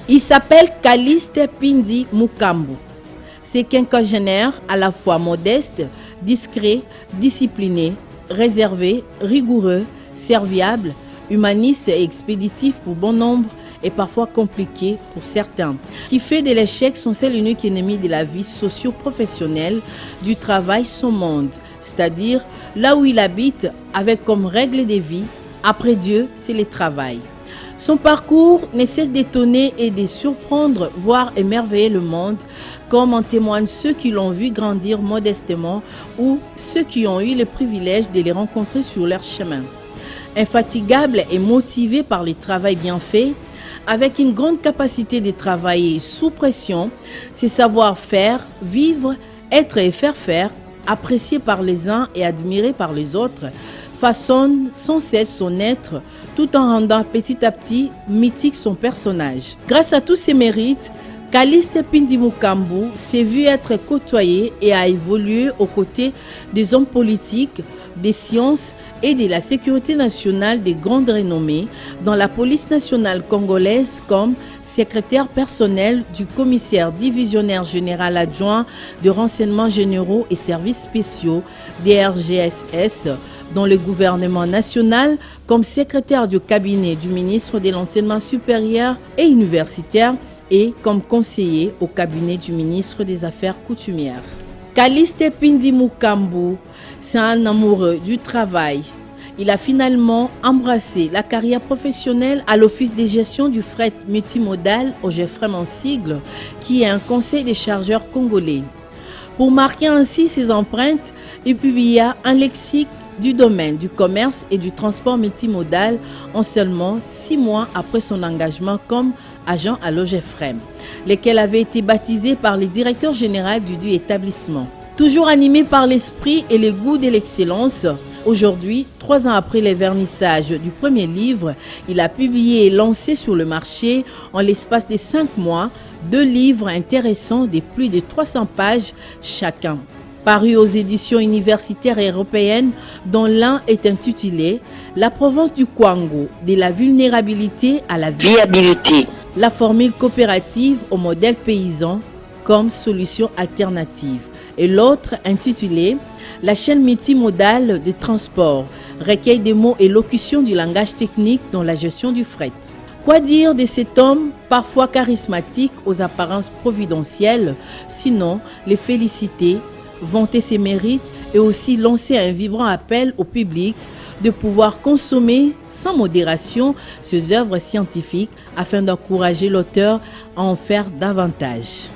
Il s'appelle Caliste Pindi Mukambu. C'est quinquagénaire à la fois modeste, discret, discipliné, réservé, rigoureux, serviable, humaniste et expéditif pour bon nombre et parfois compliqué pour certains, qui fait de l'échec son seul unique ennemi de la vie socio-professionnelle, du travail son monde, c'est-à-dire là où il habite avec comme règle de vie, après Dieu, c'est le travail. Son parcours ne cesse d'étonner et de surprendre, voire émerveiller le monde, comme en témoignent ceux qui l'ont vu grandir modestement ou ceux qui ont eu le privilège de les rencontrer sur leur chemin. Infatigable et motivé par le travail bien fait, avec une grande capacité de travailler sous pression, ses savoir-faire, vivre, être et faire faire, apprécié par les uns et admiré par les autres, façonne sans cesse son être, tout en rendant petit à petit mythique son personnage. Grâce à tous ses mérites, Caliste Pindi Mukambu s'est vu être côtoyé et a évolué aux côtés des hommes politiques, des sciences et de la sécurité nationale de grande renommée dans la police nationale congolaise comme secrétaire personnel du commissaire divisionnaire général adjoint de renseignements généraux et services spéciaux DRGSS dans le gouvernement national, comme secrétaire du cabinet du ministre de l'enseignement supérieur et universitaire et comme conseiller au cabinet du ministre des Affaires coutumières. Caliste Pindi Mukambu, c'est un amoureux du travail. Il a finalement embrassé la carrière professionnelle à l'Office de gestion du fret multimodal, OGFREM en sigle, qui est un conseil des chargeurs congolais. Pour marquer ainsi ses empreintes, il publia un lexique du domaine du commerce et du transport multimodal en seulement 6 mois après son engagement comme agent à l'OGFREM, lesquels avaient été baptisés par le directeur général du dit établissement. Toujours animé par l'esprit et le goût de l'excellence, aujourd'hui, 3 ans après le vernissage du premier livre, il a publié et lancé sur le marché, en l'espace de 5 mois, 2 livres intéressants de plus de 300 pages chacun. Paru aux éditions universitaires européennes, dont l'un est intitulé « La Provence du Kwango, de la vulnérabilité à la viabilité, la formule coopérative au modèle paysan comme solution alternative » et l'autre intitulé « La chaîne multimodale de transport, recueil des mots et locutions du langage technique dans la gestion du fret ». Quoi dire de cet homme, parfois charismatique aux apparences providentielles, sinon les féliciter, vanter ses mérites et aussi lancer un vibrant appel au public de pouvoir consommer sans modération ses œuvres scientifiques afin d'encourager l'auteur à en faire davantage.